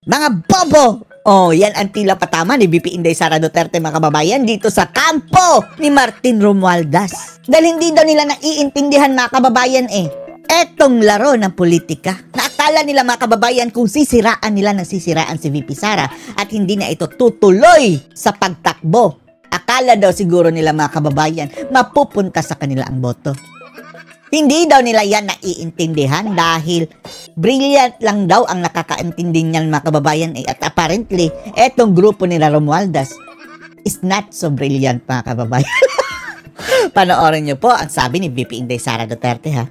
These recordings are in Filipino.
Mga bobo! Oh, yan ang tila patama ni VP Inday Sara Duterte, mga kababayan, dito sa kampo ni Martin Romualdez. Dahil hindi daw nila naiintindihan, mga kababayan, etong laro ng politika. Naakala nila, mga kababayan, kung sisiraan nila ng sisiraan si VP Sara at hindi na ito tutuloy sa pagtakbo. Akala daw siguro nila, mga kababayan, mapupunta sa kanila ang boto. Hindi daw nila yan naiintindihan dahil brilliant lang daw ang nakakaintindi niyan, mga kababayan. At apparently, etong grupo nila Romualdez is not so brilliant, mga kababayan. Panoorin niyo po ang sabi ni VP Inday Sara Duterte, ha?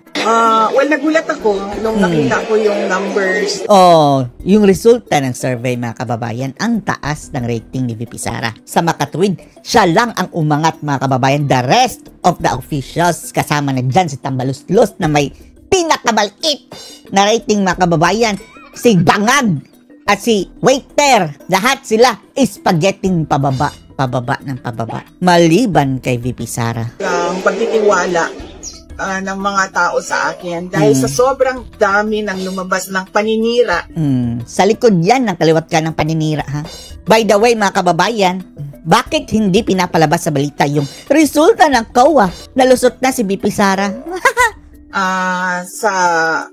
Well, nagulat ako nung nakita ko yung numbers. Oh, yung resulta ng survey, mga kababayan, ang taas ng rating ni VP Sara. Sa makatuwid, siya lang ang umangat, mga kababayan. The rest of the officials, kasama na dyan si Tambaluslos na may pinakamaliit na rating, mga kababayan. Si Bangag at si Waiter, lahat sila spaghetting pababa ng pababa. Maliban kay VP Sara. Ang pagtitiwala ng mga tao sa akin dahil sa sobrang dami ng lumabas ng paninira. Sa likod yan ng kaliwat ka ng paninira, ha? By the way, mga kababayan, bakit hindi pinapalabas sa balita yung resulta ng COA na lusot na si VP Sara? Sa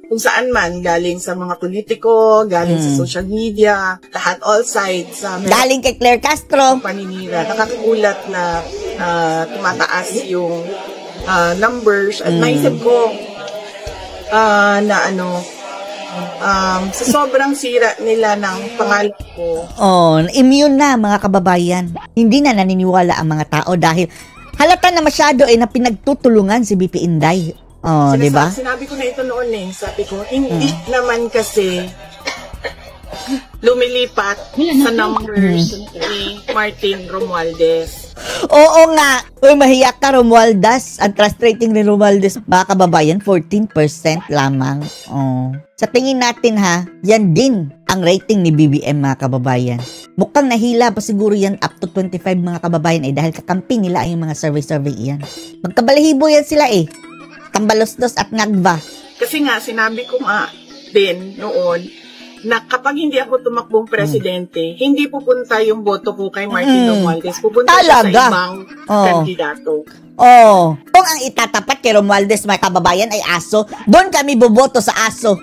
kung saan man, galing sa mga politiko, galing sa social media, lahat, all sides. Galing kay Claire Castro. Paninira. Nakakagulat na tumataas yung numbers. At naisip ko sa sobrang sira nila ng pangalan ko. Immune na, mga kababayan. Hindi na naniniwala ang mga tao dahil halata na masyado na pinagtutulungan si VP Inday. Di ba? Sinabi ko na ito noon sabi ko, hindi naman kasi lumilipat sa numbers ni Martin Romualdez. Oo nga. Uy, mahiyak ka, Romualdez. Ang trust rating ni Romualdez, mga kababayan, 14% lamang. Sa tingin natin, ha, yan din ang rating ni BBM, mga kababayan. Mukhang nahila pa siguro yan up to 25, mga kababayan, dahil kakampi nila ay yung mga survey yan. Magkabalahibo yan sila Tambaluslos at Ngagba. Kasi nga, sinabi ko nga din noon na kapag hindi ako tumakbong presidente, hindi pupunta yung boto ko kay Martin Romualdez. Pupunta siya sa ibang kandidato. Kung ang itatapat kay Romualdez, mga kababayan, ay aso, doon kami boboto sa aso.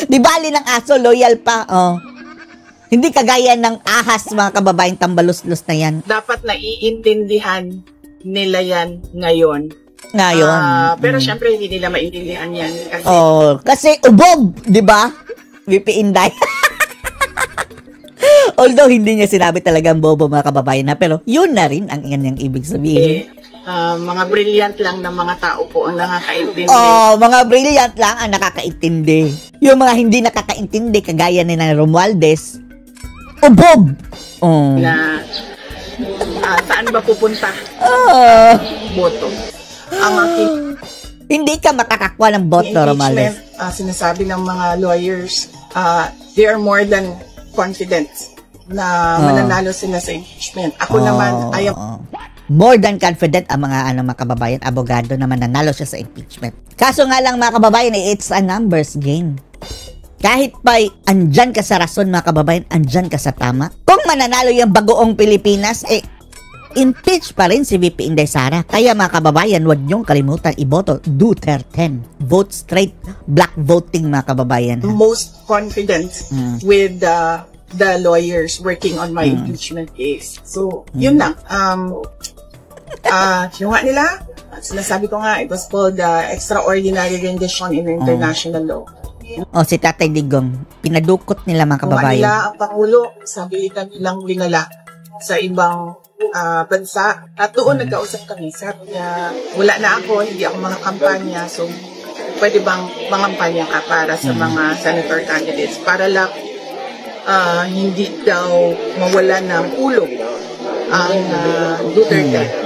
Di bali ng aso, loyal pa. Hindi kagaya ng ahas, mga kababayan, Tambaluslos na yan. Dapat naiintindihan nila yan ngayon. Pero syempre hindi nila maintindihan yan kasi ubog, di ba? VP Inday. Although hindi niya sinabi talagang bobo, mga kababayan, pero yun na rin ang kanyang ibig sabihin. Mga brilliant lang ng mga tao po ang nakakaintindi. Mga brilliant lang ang nakakaintindi. Yung mga hindi nakakaintindi, kagaya ni Romualdez, ubog. Na saan ba pupunta? Boto. Hindi ka makakakuha ng boto, Romualdez. Sinasabi ng mga lawyers, they are more than confident na mananalo sila sa impeachment. Ako naman, I am more than confident ang mga mga kababayan, abogado na mananalo siya sa impeachment. Kaso nga lang, mga kababayan, it's a numbers game. Kahit pa andyan ka sa rason, mga kababayan, andyan ka sa tama. Kung mananalo yung bagoong Pilipinas, impeach pa rin si VP Inday Sara. Kaya, mga kababayan, huwag niyong kalimutan iboto Duterte. Vote straight, black voting, mga kababayan. Most confident with the lawyers working on my impeachment case. So, yun lang. Yung nga nila, sinasabi ko nga, it was called extraordinary rendition in international law. Si Tatay Digong, pinadukot nila, mga kababayan. Kung ang Pangulo, sabi nilang linala sa ibang bansa. At doon nagkausap kami. Sabi niya, wala na ako, hindi ako mga kampanya. So, pwede bang mangampanya ka para sa mga senator candidates? Para lang hindi daw mawala ng ulo ang Duterte.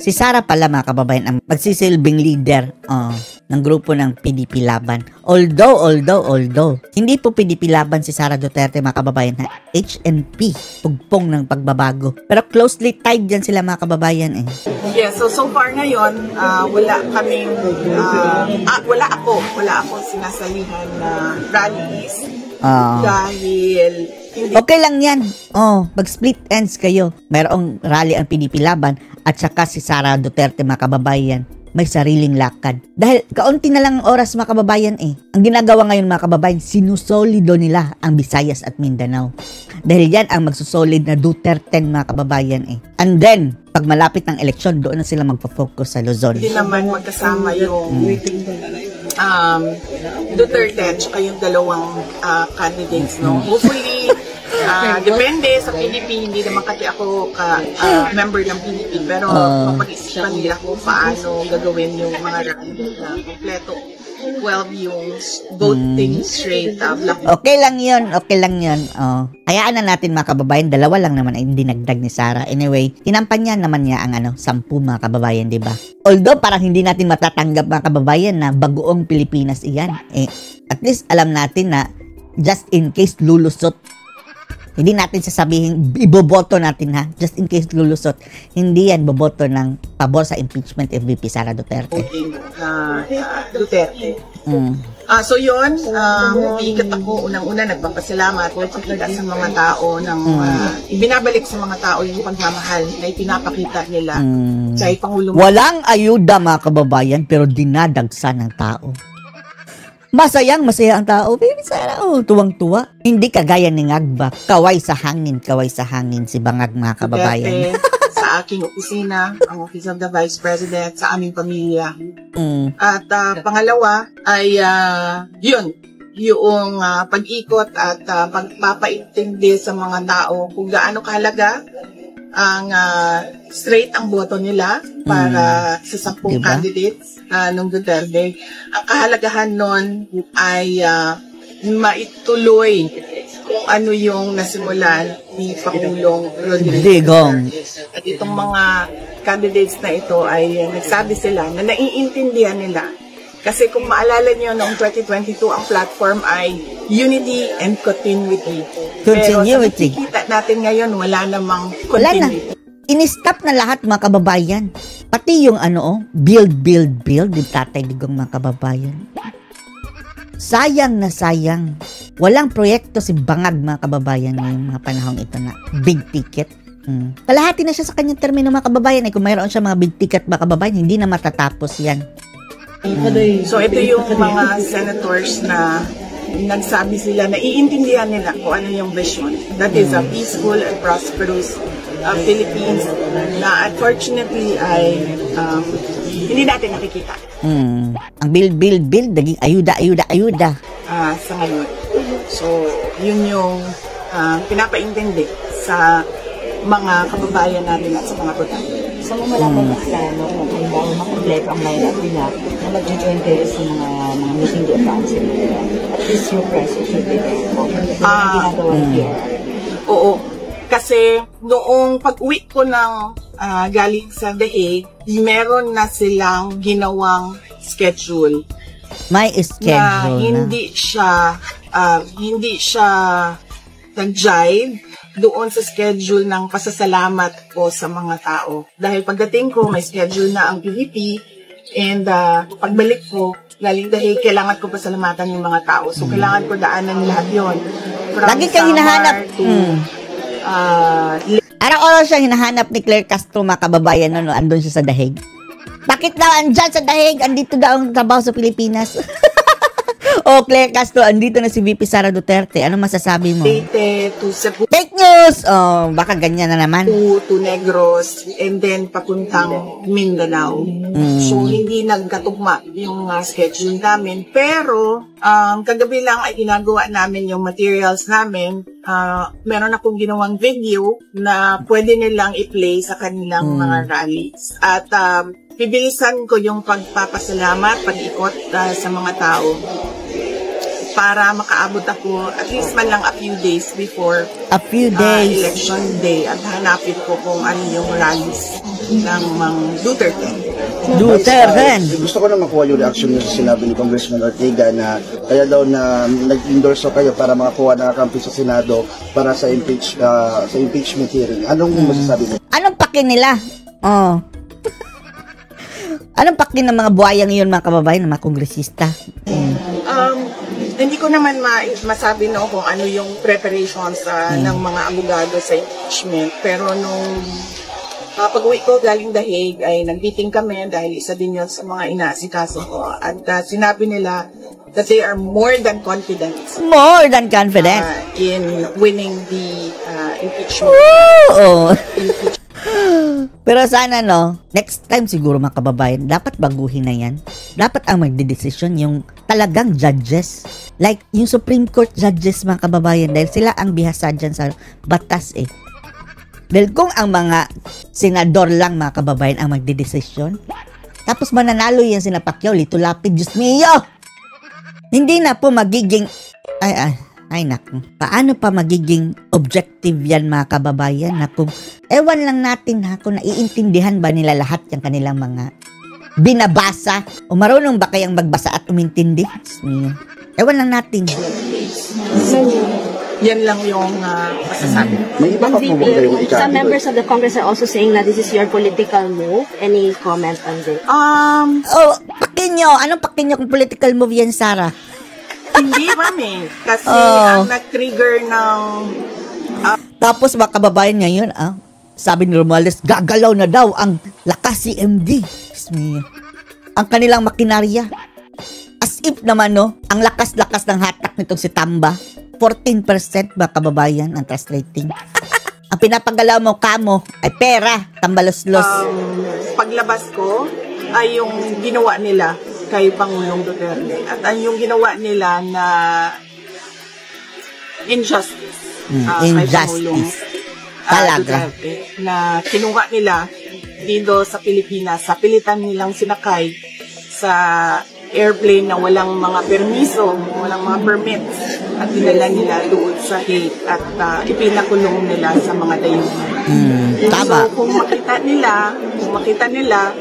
Si Sara pala, mga kababayan, ang magsisilbing leader ng grupo ng PDP Laban. Although, hindi po PDP Laban si Sara Duterte, mga kababayan, HNP, pugpong ng pagbabago. Pero closely tied yan sila, mga kababayan. Yeah, so far ngayon, wala kaming, wala ako sinasalihan na rallies. Dahil hindi Okay lang yan. Mag-split ends kayo. Mayroong rally ang PDP Laban at saka si Sara Duterte, mga kababayan, may sariling lakad. Dahil kaunti na lang ang oras, mga kababayan eh. Ang ginagawa ngayon, mga kababayan, sinusolido nila ang Visayas at Mindanao. Dahil yan ang magsusolid na Duterte, mga kababayan eh. And then, pag malapit ng eleksyon, doon na sila magpo-focus sa Luzon. hindi naman magkasama yung Duterte at saka yung dalawang candidates, no? Hopefully, depende sa PDP, hindi naman kasi ako member ng PDP, pero mapag-isipan nila kung paano gagawin yung mga rally na kompleto 12 yung voting straight block. Okay lang yun. Hayaan na natin, mga kababayan, dalawa lang naman ay dinagdag ni Sara. Anyway, kinampanyan naman niya ang 10 mga kababayan, di ba? Although parang hindi natin matatanggap, mga kababayan, na bagoong Pilipinas iyan. At least alam natin na just in case lulusot, hindi natin sasabihin, iboboto natin ha, just in case lulusot, hindi yan boboto ng pabor sa impeachment of VP Sara Duterte. Duterte. So yun, iikat ako, unang-una nagpapasalamat at pakita sa mga tao ng ibinabalik sa mga tao yung pagmamahal na ipinapakita nila kay Pangulong. Walang ayuda, mga kababayan, pero dinadagsa ng tao. Masaya ang tao. Baby Sara, tuwang-tuwa. Hindi kagaya ni Ngagba. Kaway sa hangin si Bangag, mga kababayan. Duterte, sa aking opisina, ang Office of the Vice President, sa aming pamilya. At pangalawa ay yung pag-ikot at pagpapaintindi sa mga tao kung gaano kahalaga ang straight ang boto nila para sa 10 candidates ng Duterte. Ang kahalagahan nun ay maituloy kung ano yung nasimulan ni Pangulong Rodrigo. At itong mga candidates na ito ay nagsabi sila na naiintindihan nila. Kasi kung maalala niyo noong 2022, ang platform ay unity and continuity. Pero sa nakikita natin ngayon, wala namang continuity. In-stop na lahat, mga kababayan. Pati yung build, yung Tatay Digong, mga kababayan. Sayang na sayang. Walang proyekto si Bangag, mga kababayan, ngayong mga panahong ito na big ticket. Kalahati na siya sa kanyang termino, mga kababayan. Kung mayroon siya mga big ticket, mga kababayan, hindi na matatapos yan. So ito yung mga senators na nagsabi sila na iintindihan nila kung ano yung vision. That is a peaceful and prosperous Philippines na unfortunately ay hindi natin nakikita. Ang build, naging ayuda. Sa ngayon. So yun yung pinapaintindi sa mga kababayan natin at sa mga botante. Sa mga malaman na plano kung halimbawa makompleto ang line-up nila na mag-join kayo sa mga meeting di advance at least yung presence should be there. Ginagawa niyo. Oo. Kasi noong pag-uwi ko ng galing sa The Hague, meron na silang ginawang schedule. May schedule na hindi siya nag-jive doon sa schedule ng pasasalamat ko sa mga tao. Dahil pagdating ko, may schedule na ang PVP and pagbalik ko, galing dahil kailangan ko pasalamatan yung mga tao. So, kailangan ko daanan lahat yun. Lagi kang hinahanap. Araw-araw siya hinahanap ni Claire Castro, mga kababayan, andun siya sa Dahig. Bakit daw andyan sa Dahig? Andito daw ang trabaho sa Pilipinas. Claire Castro, andito na si VP Sara Duterte. Ano masasabi mo? To Cebu. Fake news! Baka ganyan na naman. To Negros, and then papuntang Mindanao. So, hindi nagkatugma yung schedule namin. Pero, kagabi lang ay ginagawa namin yung materials namin. Meron akong ginawang video na pwede nilang i-play sa kanilang mga rallies. At pibilisan ko yung pagpapasalamat, pag-ikot sa mga tao para makaabot ako at least man lang a few days before election day at hanapin ko kung ano yung rallies ng mga Duterte. Gusto ko na makuha yung reaction niyo sa sinabi ni Congressman Ortega na kaya daw na nag-endorse kayo para makakuha ng kampi sa Senado para sa impeachment hearing. Anong masasabi mo? Anong paki nila? Anong paki ng mga buhayang yun, mga kababayan, ng mga kongresista? Hindi ko naman masabi no kung ano yung preparations ng mga abogado sa impeachment. Pero nung pag-uwi ko galing The Hague ay nag-meeting kami dahil isa din yun sa mga inaasikaso ko. At sinabi nila that they are more than confident. More than confident. In winning the impeachment. Oo. Pero sana next time siguro mga kababayan, dapat baguhin na yan. Dapat ang magdedesisyon yung talagang judges. Like yung Supreme Court judges mga kababayan, dahil sila ang bihasa dyan sa batas eh. Dahil kung ang mga senador lang mga kababayan ang magdedesisyon, tapos mananalo yan sina Pacquiao, Lito Lapid, Diyos mio! Hindi na po magiging, ay naku, paano pa magiging objective yan mga kababayan na kung, ewan lang natin kung naiintindihan ba nila lahat yung kanilang mga binabasa o marunong ba kayang magbasa at umintindi? Ewan lang natin. Yan lang yung masasabi. May iba pa po ba kayong ika? Some members of the Congress are also saying that this is your political move. Any comment on this? Pakinyo. Anong pakinyo kung political move yan, Sarah? Hindi, mami. Kasi ang nag-trigger ng... Tapos mga kababayan ngayon, sabi ni Romualdez, gagalaw na daw ang lakas CMD. Ang kanilang makinarya. As if naman, ang lakas-lakas ng hatak nitong si Tamba. 14% mga kababayan ang trust rating. Ang pinapagalaw mo kamo ay pera, tambalos-los. Paglabas ko ay yung ginawa nila kay Pangulong Duterte. At yung ginawa nila na injustice. Injustice. Talaga. Duterte, na kinuha nila dito sa Pilipinas. Sa pilitan nilang sinakay sa airplane na walang mga permiso, walang mga permits, at dinala nila doon sa Hague at ipinakulong nila sa mga dayuhan. Tama. So, kung makita nila,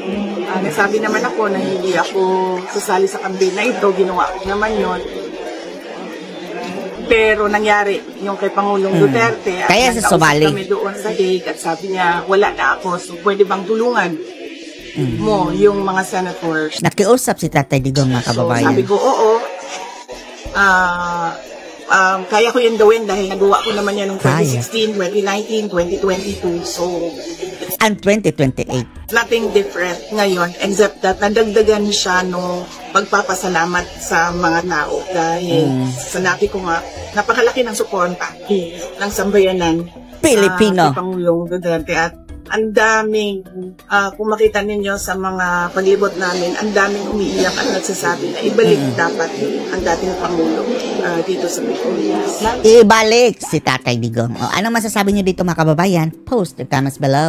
nasabi naman ako na hindi ako sasali sa campaign na ito, ginawa ko naman yon. Pero nangyari yung kay Pangulong Duterte. Kaya sa Somali. Kami doon sa Hague at sabi niya, wala na ako, so pwede bang tulungan mo yung mga senators? Nakiusap si Tatay Digong mga kababayan. So, sabi ko, oo. Kaya ko yun gawin dahil nagawa ko naman yan noong 2016, 2019, 2022. So, and 2028. Nothing different ngayon except that nadagdagan siya nung pagpapasalamat sa mga tao dahil sanabi ko nga, napakalaki ng suporta ng sambayanan Pilipino. kay Pangulong Duterte at ang daming, kung makita ninyo sa mga paglibot namin, ang daming umiiyak at nagsasabi na ibalik dapat ang dating Pangulo dito sa Pilipinas. Ibalik si Tatay Digong. Anong masasabi niyo dito mga kababayan? Post your comments below.